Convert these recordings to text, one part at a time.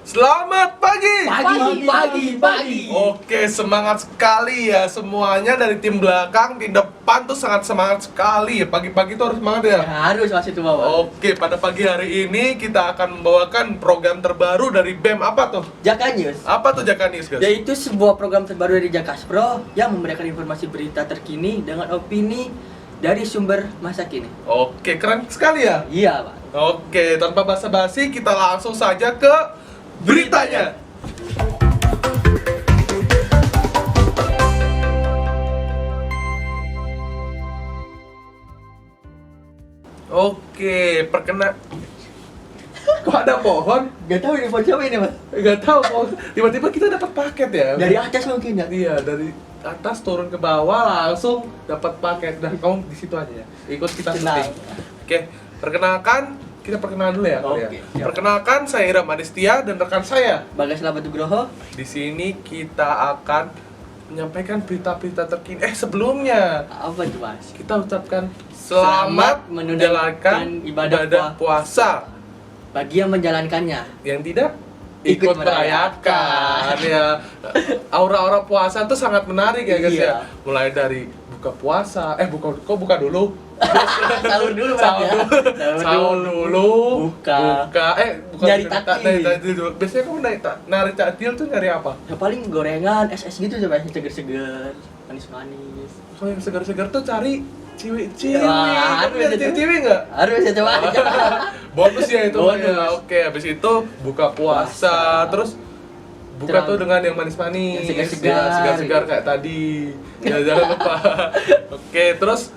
Selamat pagi. Pagi. Oke, semangat sekali ya semuanya dari tim belakang, tim depan tuh sangat semangat sekali. Pagi-pagi tuh harus semangat ya. Harus masih itu bawa. Oke, pada pagi hari ini kita akan membawakan program terbaru dari BEM. Apa tuh? Jaka News. Apa tuh Jaka News, guys? Yaitu sebuah program terbaru dari Jakaspro yang memberikan informasi berita terkini dengan opini dari sumber masa kini. Oke, keren sekali ya. Iya, Pak. Oke, tanpa basa-basi kita langsung saja ke beritanya. Oke, kok ada pohon? Gak tahu ini pohon siapa ini, Mas? Gak tahu kok. Tiba-tiba kita dapat paket ya. Dari atas mungkin ya. Iya, dari atas turun ke bawah langsung dapat paket. Dan kamu di situ aja ya. Ikut kita Kenal. syuting. Oke, kita perkenalan dulu ya. Oke, kalian. siap. Perkenalkan saya Iram Adistia dan rekan saya. Bagas Labatugroho. Di sini kita akan menyampaikan berita-berita terkini. Sebelumnya Apa itu, Mas? kita ucapkan selamat menjalankan ibadah puasa. Bagi yang menjalankannya. Yang tidak Ikut ikut merayakan ya. Aura-aura puasa tuh sangat menarik ya guys Iya. ya. Mulai dari buka puasa, buka dulu. Sahur dulu, Mas, ya. Sahur dulu. Buka. Bukan Nyari dari takjil. takjil dulu. Biasanya kamu nari takjil tuh nyari apa? Ya paling gorengan, es gitu coba yang seger-seger, manis-manis. Kalau yang segar-segar tuh cari ciwi-ciwi. Wah, Kamu nyari itu. ciwi-ciwi nggak? Harus ya coba aja. Bonus ya itu. Bonus. Ya. Oke, habis itu buka puasa, terus buka Terang. tuh dengan yang manis-manis, Yang segar-segar. ya, segar-segar kayak tadi. Ya jangan lupa. Oke, terus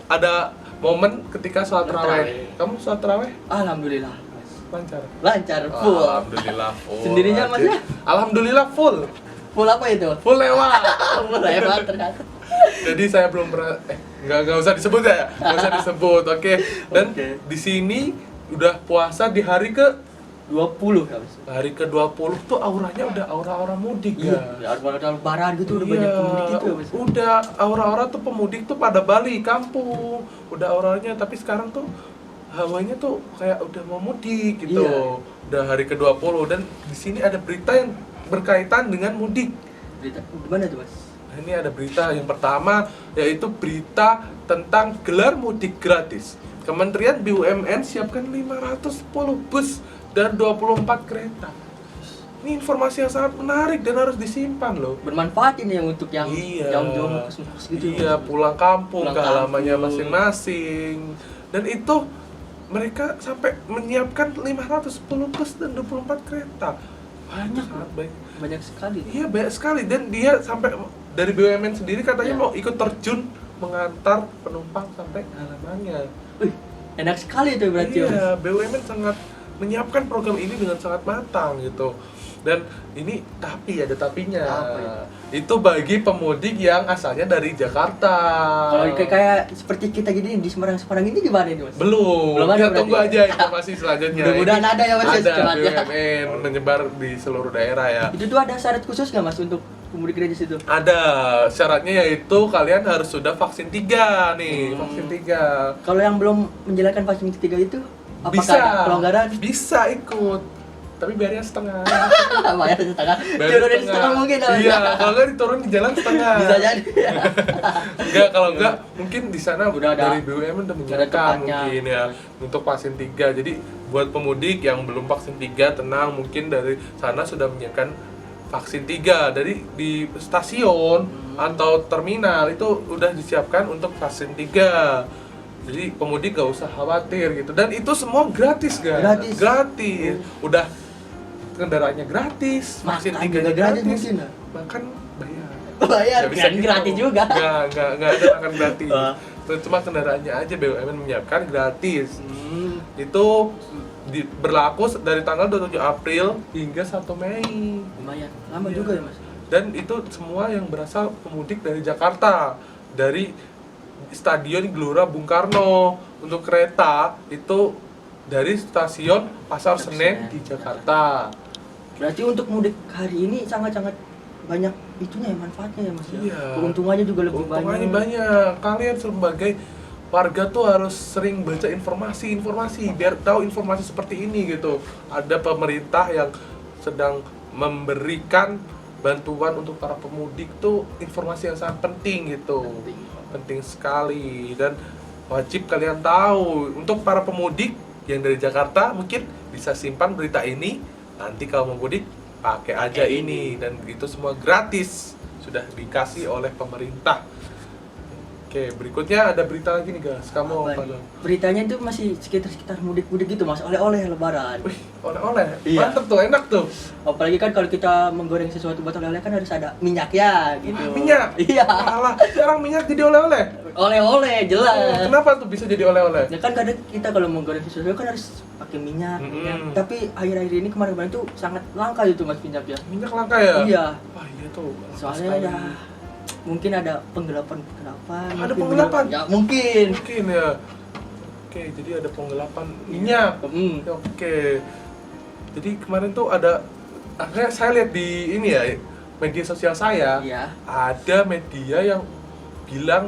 ada momen ketika sholat Sholat tarawih. tarawih. Kamu sholat tarawih Alhamdulillah. lancar? Lancar, full. Alhamdulillah full. Sendirinya, Mas, ya? Alhamdulillah full. Full apa itu? Full lewat. Full hebat ternyata. Jadi saya belum pernah nggak usah disebut ya. Nggak usah disebut. Oke. Dan Oke. di sini udah puasa di hari ke 20 ya, Mas. Hari ke-20 tuh auranya udah aura-aura mudik Iya, ya. ada lebaran gitu udah Iya, banyak pemudik gitu ya, Mas. Udah aura-aura tuh pemudik tuh pada Bali, kampung. Udah auranya, tapi sekarang tuh hawanya tuh kayak udah mau mudik gitu. Iya. Udah hari ke-20 dan di sini ada berita yang berkaitan dengan mudik. Berita gimana tuh, Mas? Nah, ini ada berita yang pertama yaitu berita tentang gelar mudik gratis. Kementerian BUMN siapkan 510 bus dan 24 kereta. Ini informasi yang sangat menarik dan harus disimpan loh. Bermanfaat ini yang untuk yang Iya. jauh-jauh mau kos gitu. Iya, pulang kampung Pulang ke halamannya kampung. masing-masing. Dan itu mereka sampai menyiapkan 510 bus dan 24 kereta. Banyak, Sangat baik. banyak sekali. Iya, banyak sekali dan dia sampai dari BUMN sendiri katanya Iya. mau ikut terjun mengantar penumpang sampai halamannya. Wih, enak sekali itu berarti. Mas. Iya, BUMN sangat menyiapkan program ini dengan sangat matang gitu. Dan ini ada tapinya. Apa Itu bagi pemudik yang asalnya dari Jakarta. Kalau kayak seperti kita gini di Semarang ini gimana ini, Mas? Belum Ada kita berarti. tunggu aja informasi selanjutnya. Mudah-mudahan Ini ada ya, Mas, ya, Ada secepatnya. BUMN menyebar di seluruh daerah ya. Itu tuh ada syarat khusus nggak, Mas, untuk pemudik gratis itu? Ada syaratnya yaitu kalian harus sudah vaksin 3 nih, vaksin 3. Kalau yang belum menjalankan vaksin ketiga itu, apakah Bisa. ada pelonggaran? Bisa ikut. Tapi bayarnya setengah. Bayar setengah. Bayar Turunin setengah mungkin. Mas. Iya, kalau nggak diturun di jalan setengah. Bisa jadi. Enggak, kalau enggak mungkin di sana Udah ada- dari BUMN udah menyiapkan tempatnya. mungkin ya untuk vaksin 3. Jadi buat pemudik yang belum vaksin 3 tenang, mungkin dari sana sudah menyiapkan vaksin 3 dari di stasiun atau terminal itu udah disiapkan untuk vaksin 3. Jadi pemudik gak usah khawatir gitu. Dan itu semua gratis, guys. Gratis. Udah kendaraannya gratis, vaksin Makan 3 juga gratis mungkin, ya? Makan bayar. Bayar Nggak bisa kan gitu. gratis juga. Nggak ada makan gratis. Wah. Cuma kendaraannya aja BUMN menyiapkan gratis. Hmm. Itu berlaku dari tanggal 27 April hingga 1 Mei. Lumayan. Lama Iya. juga ya, Mas. Dan itu semua yang berasal pemudik dari Jakarta, dari Stadion Gelora Bung Karno. Untuk kereta itu dari stasiun Pasar Senen di Jakarta. Berarti untuk mudik hari ini sangat-sangat banyak itunya ya, manfaatnya ya, Mas. Iya. Keuntungannya juga lebih Keuntungannya banyak. banyak. Kalian sebagai warga tuh harus sering baca informasi biar tahu informasi seperti ini gitu. Ada pemerintah yang sedang memberikan bantuan untuk para pemudik tuh informasi yang sangat penting gitu. Penting sekali dan wajib kalian tahu. Untuk para pemudik yang dari Jakarta mungkin bisa simpan berita ini, nanti kalau mau mudik pakai aja ini, dan itu semua gratis, sudah dikasih oleh pemerintah. Oke, berikutnya ada berita lagi nih guys. Kamu apa dong? Beritanya itu masih sekitar mudik-mudik gitu mas, oleh-oleh lebaran. Wih, oleh-oleh. Iya. Mantep tuh, enak tuh. Apalagi kan kalau kita menggoreng sesuatu buat oleh-oleh kan harus ada minyak ya gitu. Minyak. Iya. Alah, sekarang minyak jadi oleh-oleh. Oleh-oleh jelas. Kenapa tuh bisa jadi oleh-oleh? Ya kan kadang kita kalau menggoreng sesuatu kan harus pakai minyak. Ya. Tapi akhir-akhir ini kemarin-kemarin tuh sangat langka itu mas minyak ya. Minyak langka ya? Iya. Wah iya tuh. langka Soalnya sekali. ya mungkin ada penggelapan. Ada mungkin penggelapan? Ya mungkin. Mungkin ya. Oke, jadi ada penggelapan minyak. Oke. Jadi kemarin tuh akhirnya saya lihat di ini ya, media sosial saya, Iya. ada media yang bilang,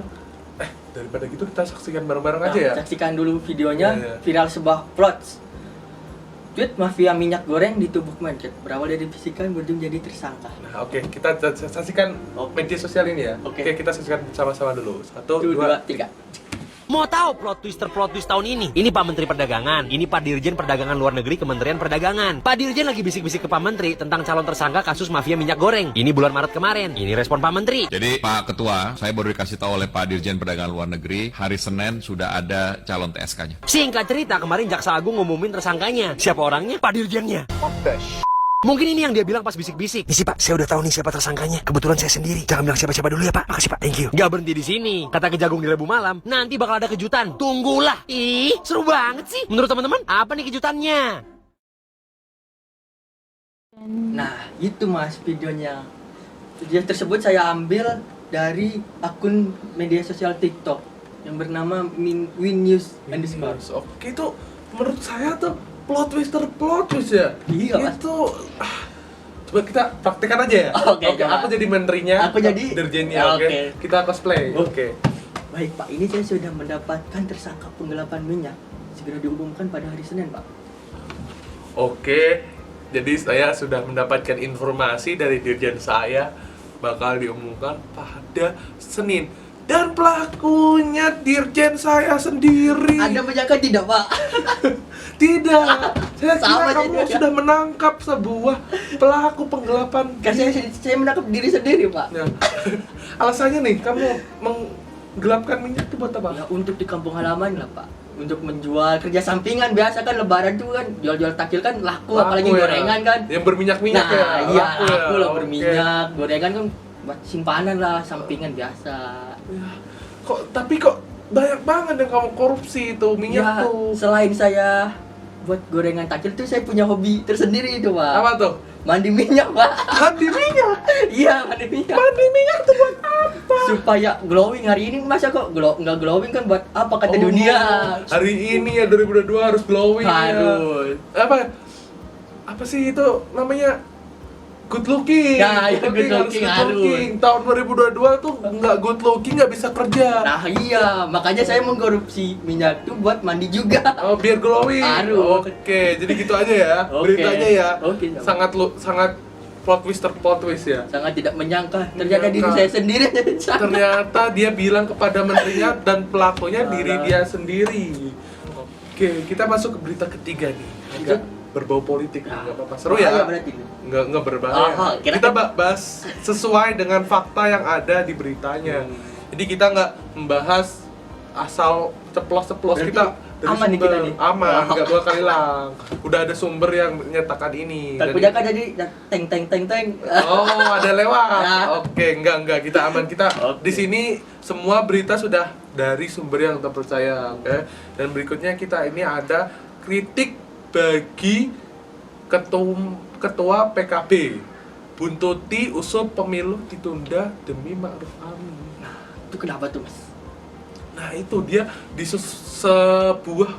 daripada gitu kita saksikan bareng-bareng aja ya. Saksikan dulu videonya. Iya. Viral sebuah plot. Tweet mafia minyak goreng di tubuh Mencet berawal dari bisikan berujung jadi tersangka. Nah, oke, kita saksikan media sosial ini ya. Oke. Oke, kita saksikan sama-sama dulu. 1, 1, 2, 3. Mau tahu plot twist tahun ini? Ini Pak Menteri Perdagangan, ini Pak Dirjen Perdagangan Luar Negeri Kementerian Perdagangan. Pak Dirjen lagi bisik-bisik ke Pak Menteri tentang calon tersangka kasus mafia minyak goreng. Ini bulan Maret kemarin. Ini respon Pak Menteri. Jadi Pak Ketua, saya baru dikasih tahu oleh Pak Dirjen Perdagangan Luar Negeri, hari Senin sudah ada calon TSK-nya. Singkat cerita, kemarin Jaksa Agung ngumumin tersangkanya. Siapa orangnya? Pak Dirjennya. Mungkin ini yang dia bilang pas bisik-bisik. Misi Pak, saya udah tahu nih siapa tersangkanya. Kebetulan saya sendiri. Jangan bilang siapa-siapa dulu ya Pak. Makasih Pak, thank you. Gak berhenti di sini. Kata Kejagung di Rabu malam, nanti bakal ada kejutan. Tunggulah. Ih, seru banget sih. Menurut teman-teman, apa nih kejutannya? Nah, itu mas videonya. Video tersebut saya ambil dari akun media sosial TikTok yang bernama Winnews underscore. Oke, itu menurut saya tuh plot twist ya. Iya, Mas. Itu coba kita praktekkan aja ya. Oke, coba. Aku jadi menterinya, Aku jadi dirjennya. Oke. Oke. Kita cosplay. Oke. Baik Pak, ini saya sudah mendapatkan tersangka penggelapan minyak. Segera diumumkan pada hari Senin Pak. Oke. Jadi saya sudah mendapatkan informasi dari dirjen saya bakal diumumkan pada Senin. Dan pelakunya dirjen saya sendiri. Anda menyangka tidak Pak? Tidak. Saya Sama kira kamu juga. sudah menangkap sebuah pelaku penggelapan. Karena saya menangkap diri sendiri Pak. Nah, alasannya nih, kamu menggelapkan minyak itu buat apa? Ya untuk di kampung halaman lah Pak. Untuk menjual kerja sampingan, biasa kan lebaran tuh kan jual-jual takjil kan laku, apalagi ya. gorengan kan. Yang berminyak-minyak ya. Nah, iya laku ya. laku lah Oke. berminyak, gorengan kan buat simpanan lah, sampingan biasa. Ya, kok banyak banget yang kamu korupsi itu minyak Ya, tuh. selain saya buat gorengan takjil tuh saya punya hobi tersendiri itu Pak. Apa tuh? Mandi minyak Pak. Mandi minyak. Iya mandi minyak. Mandi minyak tuh buat apa? Supaya glowing hari ini masa kok nggak glowing kan buat apa kata Oh, dunia? Hari ini ya 2022 harus glowing Harus. ya. Apa sih itu namanya? Good looking. Nah, ya, good looking, harus. Tahun 2022 tuh nggak good looking nggak bisa kerja. Nah iya, makanya saya mengkorupsi minyak tuh buat mandi juga. Oh, biar glowing. Harus. Oke, jadi gitu aja ya. Oke. Beritanya ya. Oke, sangat plot twist ya. Sangat tidak menyangka, ternyata diri Menyangka. saya sendiri yang salah. Ternyata dia bilang kepada menterinya dan pelakunya diri Salah. dia sendiri. Oke, kita masuk ke berita ketiga nih. Agak berbau politik nih, nggak apa-apa. Seru Bahaya ya? berarti. Nggak berbahaya. Aha, kira- Kita bahas sesuai dengan fakta yang ada di beritanya. Jadi kita nggak membahas asal ceplos-ceplos. Berarti Kita dari aman nih sumber kita nih? aman, Oh. nggak bakal hilang. Udah ada sumber yang menyatakan ini. Tak Jadi- punya kan jadi teng. Oh, ada lewat. Nah. Oke, enggak, kita aman. Kita Oke. di sini semua berita sudah dari sumber yang terpercaya, oke. Dan berikutnya kita ini ada kritik bagi ketua PKB. Buntuti usul pemilu ditunda demi Ma'ruf Amin. Itu kenapa tuh Mas? Nah, itu dia di sebuah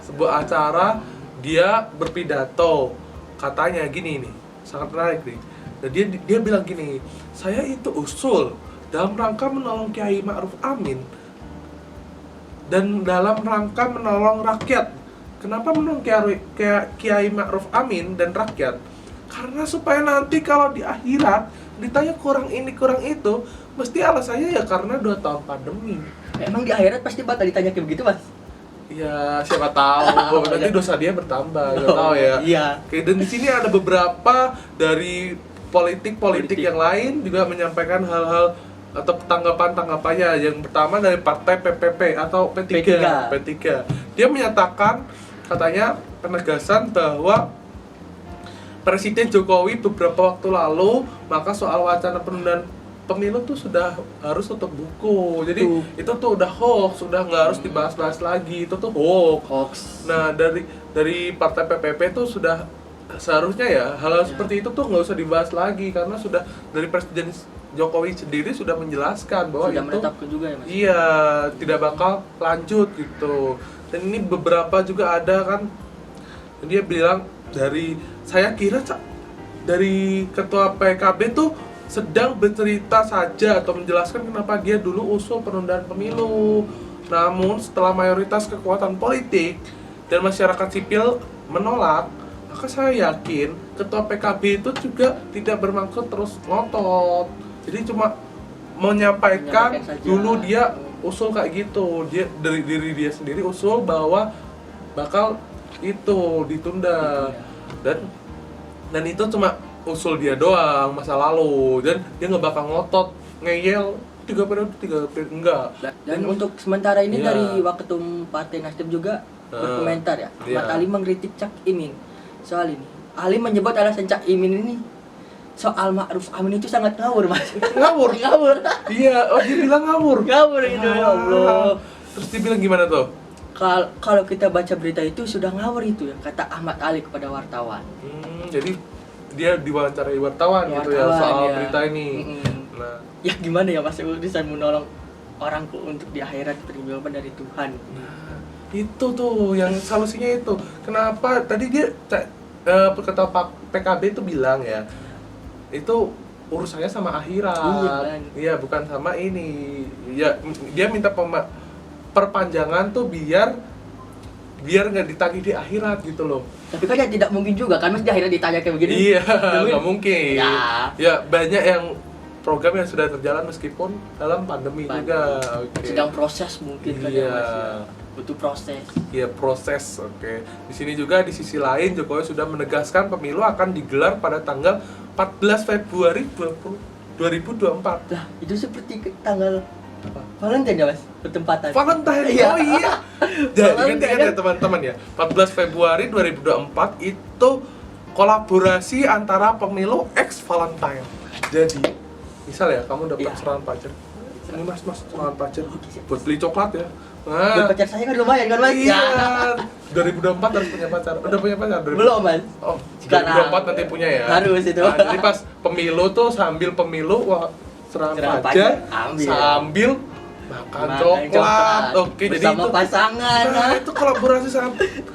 sebuah acara dia berpidato. Katanya gini nih, sangat menarik nih. Nah, dia bilang gini, saya itu usul dalam rangka menolong Kiai Ma'ruf Amin dan dalam rangka menolong rakyat kenapa menang Kiai Ma'ruf Amin dan rakyat? Karena supaya nanti kalau di akhirat ditanya kurang ini kurang itu, mesti alasannya ya karena 2 tahun pandemi. Emang di akhirat pasti bakal ditanya kayak begitu, Mas? Ya siapa tahu nanti dosa dia bertambah, nggak tahu ya. Iya. Oke, dan di sini ada beberapa dari politik yang lain juga menyampaikan hal-hal atau tanggapannya. Yang pertama dari partai PPP atau P3. Dia menyatakan katanya penegasan bahwa Presiden Jokowi beberapa waktu lalu maka soal wacana penundaan pemilu tuh sudah harus tutup buku. Jadi itu tuh udah hoax, sudah nggak harus dibahas-bahas lagi. Itu tuh hoax. Nah, dari partai PPP tuh sudah seharusnya ya hal seperti itu tuh nggak usah dibahas lagi karena sudah dari Presiden Jokowi sendiri sudah menjelaskan bahwa sudah itu menetapkan juga ya, Mas? Iya, tidak bakal lanjut gitu. Dan ini beberapa juga ada kan dia bilang saya kira dari ketua PKB tuh sedang bercerita saja atau menjelaskan kenapa dia dulu usul penundaan pemilu. Namun setelah mayoritas kekuatan politik dan masyarakat sipil menolak, maka saya yakin ketua PKB itu juga tidak bermaksud terus ngotot. Jadi cuma menyampaikan dulu dia usul kayak gitu. Dia dari diri dia sendiri usul bahwa bakal itu ditunda. Dan itu cuma usul dia doang masa lalu, dan dia nggak bakal ngotot ngeyel 3 periode enggak. Dan untuk sementara ini Iya. dari Waketum Partai Nasdem juga berkomentar ya. Iya. Ahmad Ali mengkritik Cak Imin soal ini. Ali menyebut alasan Cak Imin ini soal Ma'ruf Amin itu sangat ngawur, Mas. Ngawur. Iya, dia bilang ngawur. Ngawur gitu, ya Allah. Terus dia bilang gimana tuh? Kalau kita baca berita itu sudah ngawur itu ya, kata Ahmad Ali kepada wartawan. Jadi dia diwawancarai wartawan gitu ya soal berita ini. Nah, ya gimana ya Mas, bisa menolong orang untuk di akhirat terima jawaban dari Tuhan. itu tuh yang solusinya itu. Kenapa tadi dia ketua PKB itu bilang ya, itu urusannya sama akhirat. Iya, bukan sama ini. Ya, dia minta perpanjangan tuh biar nggak ditagih di akhirat gitu loh. Tapi kan ya tidak mungkin juga kan Mas di akhirat ditanya kayak begini. Iya, nggak mungkin. Ya banyak yang program yang sudah terjalan meskipun dalam pandemi juga. Sedang proses mungkin kan ya Mas ya. Butuh proses. Iya, proses. Oke. Di sini juga di sisi lain Jokowi sudah menegaskan pemilu akan digelar pada tanggal 14 Februari 2024. Lah, itu seperti tanggal Valentine ya Mas, bertempatan. Valentine. Iya. Oh iya. Jadi ingat ya teman-teman ya, 14 Februari 2024 itu kolaborasi antara pemilu X Valentine. Jadi, misal ya kamu dapat serangan pacar. Ini Mas serangan pacar buat beli coklat ya. Buat pacar saya kan lumayan kan Mas? Iya. 2024 harus punya pacar. Udah punya pacar? Belum Mas. Oh, Sekarang 2024 nanti punya ya. Harus itu. Nah, jadi pas pemilu tuh sambil pemilu serangan pacar sambil makan coklat. Oke, jadi bersama itu pasangan. Nah, itu kolaborasi sangat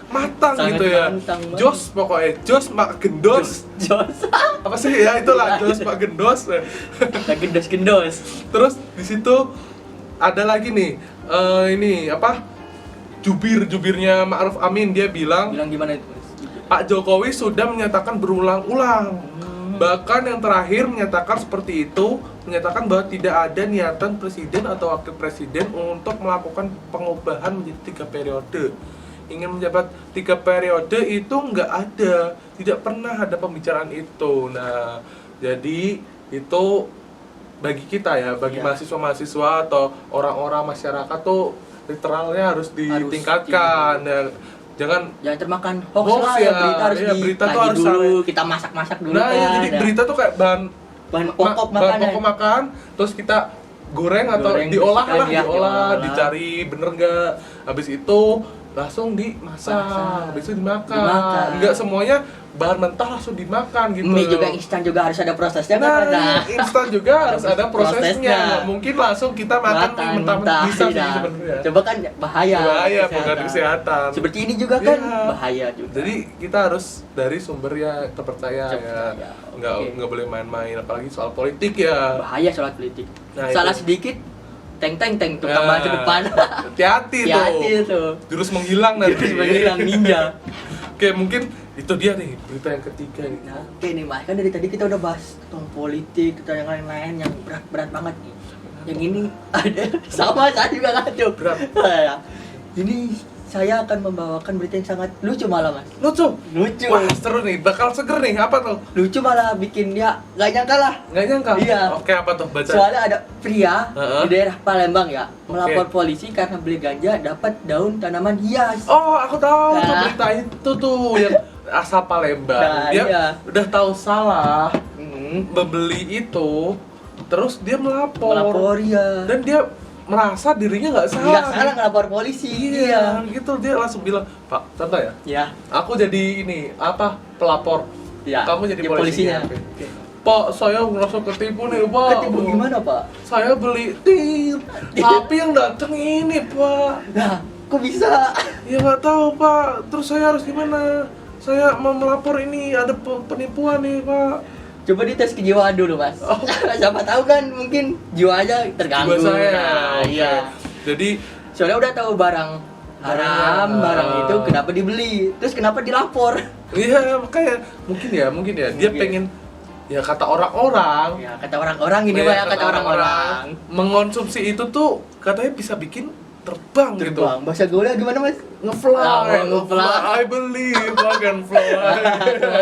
matang Sangat gitu ya. matang banget. Jos pokoknya, Jos Mak Gendos. Jos. Apa sih ya itulah Jos Mak Gendos. Gendos-gendos. Terus di situ ada lagi nih ini apa? Jubirnya Ma'ruf Amin, dia bilang Gimana itu Mas? Pak Jokowi sudah menyatakan berulang-ulang. Bahkan yang terakhir menyatakan seperti itu, menyatakan bahwa tidak ada niatan presiden atau wakil presiden untuk melakukan pengubahan menjadi 3 periode. Ingin menjabat 3 periode itu nggak ada, tidak pernah ada pembicaraan itu. Nah, jadi itu bagi kita ya, bagi mahasiswa-mahasiswa atau orang-orang masyarakat tuh literalnya harus ditingkatkan. Jangan termakan hoax lah ya, berita harus berita tuh harus dulu, kita masak-masak dulu. Nah, ya, jadi berita tuh kayak bahan pokok makan, terus kita goreng atau diolah lah, diolah, dicari bener nggak, habis itu langsung dimasak, habis itu dimakan. Nggak semuanya bahan mentah langsung dimakan gitu. Mie juga instan juga harus ada prosesnya kan? Nah, instan juga harus ada prosesnya. Mungkin langsung kita makan mie mentah-mentah bisa sih sebenarnya. Coba kan bahaya mengganggu kesehatan. Seperti ini juga kan bahaya juga. Jadi kita harus dari sumber yang terpercaya ya. Nggak boleh main-main apalagi soal politik ya. Bahaya soal politik. Nah, salah itu. sedikit teng tukang baju depan. Hati-hati Hati-hati tuh. tuh. Jurus menghilang nanti. Terus menghilang ninja. Oke, mungkin itu dia nih berita yang ketiga nih. Nah, oke nih Mas, kan dari tadi kita udah bahas tentang politik, tentang yang lain-lain yang berat-berat banget nih. Yang ini ada sama saya juga ngaco. Berat. Ini saya akan membawakan berita yang sangat lucu malah Mas. Lucu. Lucu. Wah, seru nih. Bakal seger nih. Apa tuh? Lucu malah bikin dia nggak nyangka lah. Nggak nyangka? Iya. Oke, apa tuh? Baca. Soalnya ada pria Heeh. di daerah Palembang ya melapor Oke. polisi karena beli ganja dapat daun tanaman hias. Oh, aku tahu tuh Nah. berita itu tuh yang asal Palembang. Nah, Dia iya. udah tahu salah Hmm. membeli itu, terus dia melapor. Melapor ya. Dan dia merasa dirinya nggak salah. Nggak salah ngelapor polisi. Iya, gitu dia langsung bilang, Pak, contoh ya, Ya. aku jadi ini apa pelapor, Ya. kamu jadi Ya, polisinya. polisinya. Oke. Pak, saya ngerasa ketipu nih, Pak. Ketipu gimana Pak? Saya beli tit, tapi yang datang ini, Pak. Nah, kok bisa? Ya nggak tahu, Pak. Terus saya harus gimana? Saya mau melapor ini ada penipuan nih, Pak. Coba dites kejiwaan dulu Mas. Oh. Siapa tahu kan mungkin jiwanya terganggu. Jiwa saya. Nah, Oke. iya. Jadi Soalnya udah tahu barang haram, Barangnya. barang itu kenapa dibeli? Terus kenapa dilapor? iya makanya mungkin ya dia Mungkin. pengen ya kata orang-orang. Ya, kata orang-orang ini Pak ya, kata orang-orang. Mengonsumsi itu tuh katanya bisa bikin terbang, gitu. Terbang. Bahasa gaulnya gimana Mas? Ngefly, Ah, ngefly. I believe I can fly.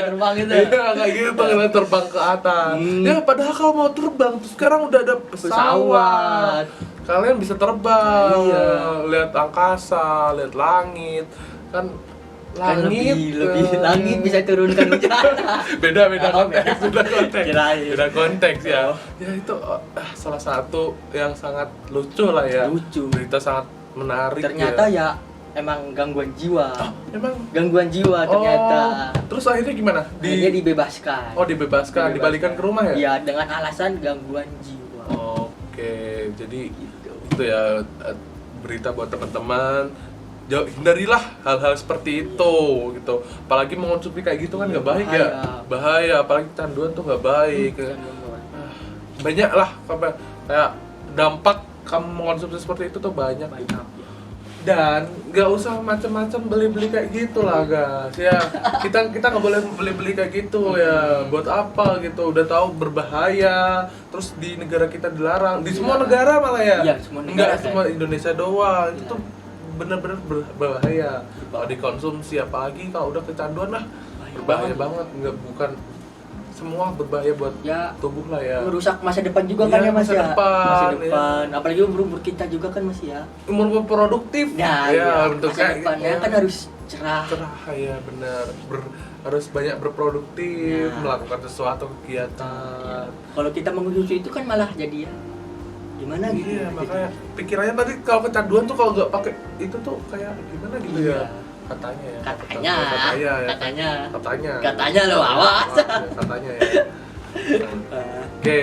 Terbang itu. Iya kayak gitu, kena terbang ke atas. Hmm. Ya padahal kalau mau terbang, tuh sekarang udah ada pesawat. Kalian bisa terbang, Iya. lihat angkasa, lihat langit, kan Kan langit lebih langit bisa turunkan hujan. beda Oh, konteks, beda. beda konteks, Kirain. beda konteks ya. Oh. Ya itu salah satu yang sangat lucu lah ya. Lucu. Berita sangat menarik. Ternyata ya. ya emang gangguan jiwa. Emang. Gangguan jiwa ternyata. Oh, terus akhirnya gimana? Akhirnya dibebaskan. Oh dibebaskan, dibalikan ke rumah ya? Iya, dengan alasan gangguan jiwa. Oke, jadi Gitu. itu ya berita buat teman-teman. Hindarilah hal-hal seperti itu gitu. Apalagi mengonsumsi kayak gitu kan nggak baik ya. Bahaya, apalagi canduan tuh nggak baik. Banyak lah kayak dampak kamu mengonsumsi seperti itu tuh banyak. Banyak. Dan nggak usah macam-macam beli-beli kayak gitu lah guys ya. Kita nggak boleh beli-beli kayak gitu ya. Buat apa gitu, udah tahu berbahaya, terus di negara kita dilarang, di semua negara malah ya. Iya, semua negara, Nggak cuma Indonesia doang. Itu Iya. tuh bener-bener berbahaya kalau dikonsumsi, apalagi kalau udah kecanduan lah berbahaya banget. Nggak, bukan semua berbahaya buat Ya, tubuh lah ya. merusak masa depan juga Iya, kan ya Mas masa ya. depan, Masa depan. Apalagi umur kita juga kan Mas ya. Umur produktif Nah, ya, iya. untuk Masa depannya kan harus cerah. cerah ya benar. Harus banyak berproduktif, Nah. melakukan sesuatu kegiatan. Kalau kita mengkonsumsi itu kan malah jadi ya gimana gitu. Iya, makanya pikirannya tadi kalau kecanduan tuh kalau nggak pakai itu tuh kayak gimana gitu Iya. ya. Katanya ya. Katanya, Katanya ya. katanya. Katanya. Katanya lo, awas. Katanya ya. Oke.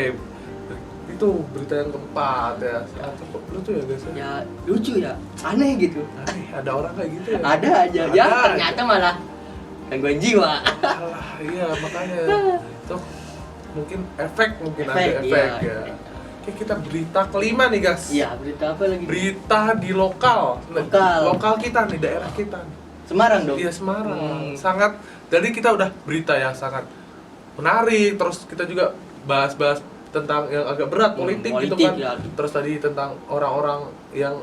Itu berita yang keempat ya. Cukup lucu ya guys. Ya lucu ya, aneh gitu. Aneh, ada orang kayak gitu ya. Ada aja, ya Ada ternyata malah gangguan jiwa. Alah, iya makanya itu mungkin mungkin ada Efek, efek iya. ya. Oke, kita berita kelima nih guys. Iya, berita apa lagi? Berita di lokal. Lokal. Kita nih, daerah kita. Semarang dong. Iya, Semarang. Hmm. Sangat. Jadi kita udah berita yang sangat menarik. Terus kita juga bahas-bahas tentang yang agak berat politik gitu politik, kan. ya. Terus tadi tentang orang-orang yang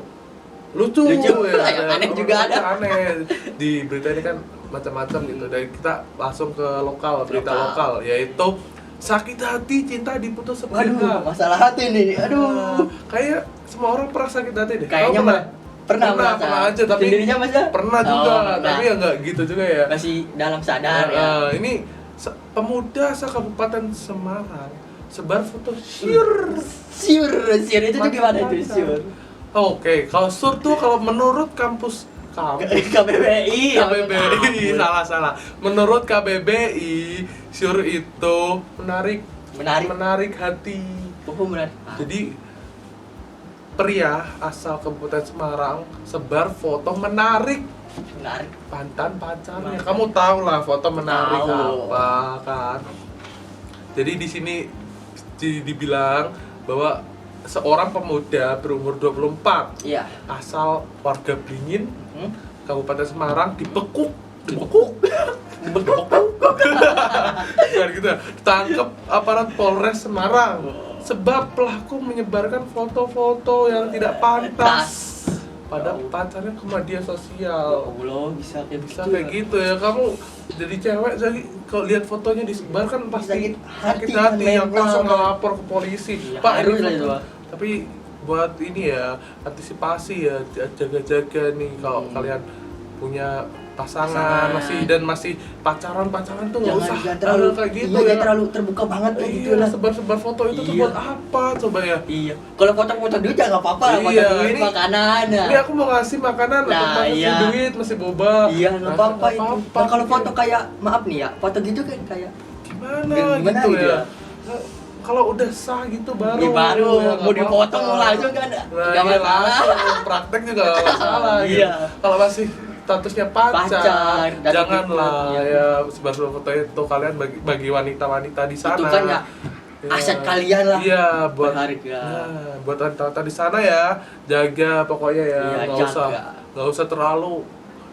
lucu, Lucu, ya, yang aneh juga ada. Aneh. Di berita ini kan macam-macam gitu. Dan kita langsung ke lokal, berita lokal, yaitu sakit hati cinta diputus Waduh, sepihak. masalah hati nih. Aduh. Kayak semua orang pernah sakit hati deh. Kayaknya Kamu pernah pernah aja, tapi sendirinya Mas ya? pernah Oh, juga, pernah. tapi ya nggak gitu juga ya. Masih dalam sadar ya. Ini pemuda se-Kabupaten Semarang sebar foto syur. Siur itu tuh gimana itu siur? Oke, kalau syur tuh kalau menurut kampus KBBI. KBBI, salah. Menurut KBBI, syur itu menarik hati. Oh, menarik. Jadi pria asal Kabupaten Semarang sebar foto menarik Menarik. mantan pacarnya. Kamu tahu lah foto menarik Tahu. apa kan. Jadi di sini dibilang bahwa seorang pemuda berumur 24 Iya. asal warga Beringin, Hmm? Kabupaten Semarang dibekuk Dibekuk. bukan gitu ya, ditangkap aparat Polres Semarang sebab pelaku menyebarkan foto-foto yang tidak pantas pada pacarnya ke media sosial. Allah, bisa kayak Bisa gitu. kayak gitu ya, kamu jadi cewek jadi kalau lihat fotonya disebarkan pasti Sakit hati, sakit hati, yang mental. langsung ngelapor ke polisi. Iya, Pak, harus ini lah foto." itu, Pak. Tapi buat ini ya, antisipasi ya, jaga-jaga nih kalau kalian punya pasangan masih pacaran tuh nggak usah Jangan terlalu kayak gitu iya, ya. jangan terlalu terbuka banget kayak gitu Iya, lah. sebar-sebar foto itu tuh Iya. buat apa coba ya? Iya. Kalau foto-foto duit ya nggak apa-apa, foto Iya, duit ini- makanan ya. Ini aku mau ngasih makanan Nah, atau masih iya. duit, masih boba. Iya, nggak apa-apa itu. apa-apa. Nah, kalau foto kayak maaf nih ya, foto gitu kan kayak gimana Gimana gitu gitu ya? ya? Kalau udah sah gitu baru. Ini baru, ya, mau nggak dipotong apa-apa. langsung kan Nah, nggak iya, masalah. langsung. Praktek juga nggak masalah gitu. Iya. Kalau masih statusnya pacar, Pacar, dan janganlah itu, ya sebar-sebar foto itu kalian bagi wanita-wanita di sana. Itu kan ya aset kalian lah. Iya, buat Berharga. buat wanita-wanita di sana ya, jaga pokoknya ya, Iya, nggak jaga. usah terlalu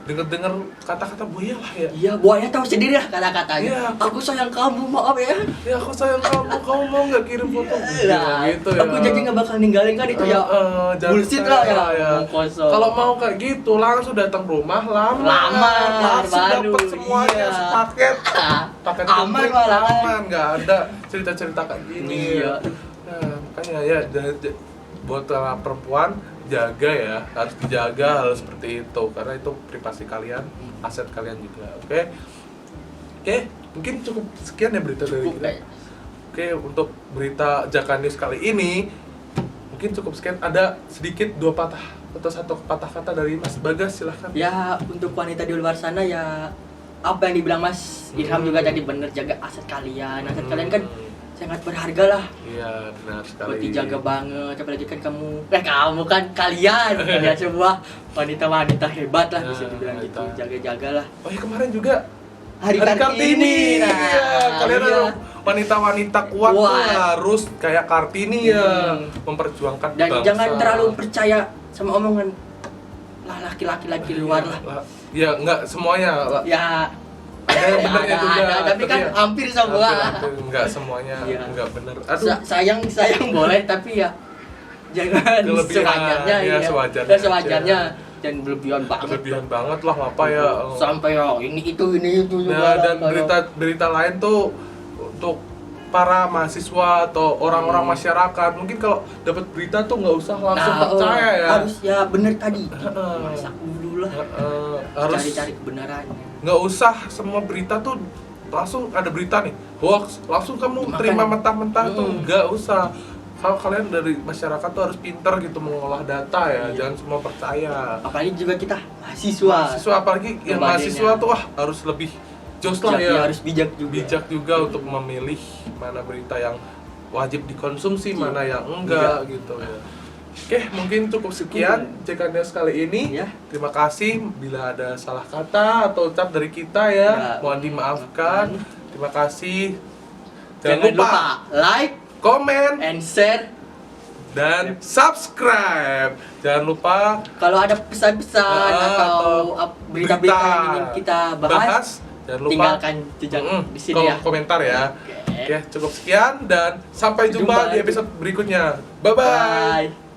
denger kata-kata buaya lah ya. Iya, buaya tahu sendiri lah kata-katanya. Iya. Aku sayang kamu, maaf ya. Ya aku sayang kamu mau nggak kirim foto? Lah, Gitu ya. aku jadi nggak bakal ninggalin kan itu ya. Jangan Bullshit lah ya. percaya. Ngomong kosong. Kalau mau kayak gitu langsung datang rumah Lamar, langsung baru, dapat semuanya iya. sepaket. Paket Aman komplit, malah kan. aman, nggak ada cerita-cerita kayak gini. Iya. Nah, makanya ya buat para perempuan jaga ya, harus dijaga hal seperti itu karena itu privasi kalian, aset kalian juga. Oke, mungkin cukup sekian ya berita dari Cukup, kita. guys. Oke, untuk berita Jaka News kali ini mungkin cukup sekian. Ada sedikit dua patah atau satu patah kata dari Mas Bagas, silahkan. Ya, untuk wanita di luar sana ya apa yang dibilang Mas Irham juga tadi bener, jaga aset kalian. Aset kalian kan sangat berharga lah. Iya, benar sekali. Buat dijaga banget, apalagi kan kamu kan kalian ada sebuah wanita-wanita hebat lah bisa Nah, dibilang gitu. wanita. Jaga-jagalah. Oh iya, kemarin juga Hari Kartini. Nah, Iya, kalian iya. harus wanita-wanita kuat tuh Kuat. harus kayak Kartini ya, memperjuangkan Dan bangsa. jangan terlalu percaya sama omongan lah laki-laki luar lah. Ya nggak semuanya lah. Ya Ada yang benernya juga, tapi kan ya, hampir semua. hampir, nggak semuanya Iya. nggak bener. Aduh, Sayang boleh tapi ya jangan Kelebihan, sewajarnya ya, ya. sewajarnya Ya, sewajarnya aja. dan berlebihan banget. kelebihan banget lah ngapa ya. Sampai ya ini itu juga. Nah, dan Kayak- berita lain tuh untuk para mahasiswa atau orang-orang masyarakat mungkin kalau dapat berita tuh nggak usah langsung percaya ya. Harus ya bener tadi. Heeh. Masak dulu lah. Harus Cari-cari kebenarannya. nggak usah semua berita tuh langsung ada berita nih hoax langsung kamu Dimakan. terima mentah-mentah tuh Hmm. nggak usah. Kalau kalian dari masyarakat tuh harus pinter gitu mengolah data ya, Iya. jangan semua percaya. Apalagi juga kita mahasiswa. Mahasiswa apalagi yang Notabene. mahasiswa tuh harus lebih jos lah Bijak, ya. harus bijak juga. Bijak juga untuk memilih mana berita yang wajib dikonsumsi, Iya. mana yang enggak gitu ya. Oke, mungkin cukup sekian Jaka News kali ini. Ya. Terima kasih bila ada salah kata atau ucap dari kita ya, Ya, mohon dimaafkan. Terima kasih. Jangan lupa like komen and share. dan subscribe. Jangan lupa Kalau ada pesan-pesan atau berita-berita yang ingin kita bahas, Jangan lupa tinggalkan jejak di sini ya. komentar ya. Oke. Oke, cukup sekian dan sampai jumpa Jumpa. di episode berikutnya. Bye bye. Bye.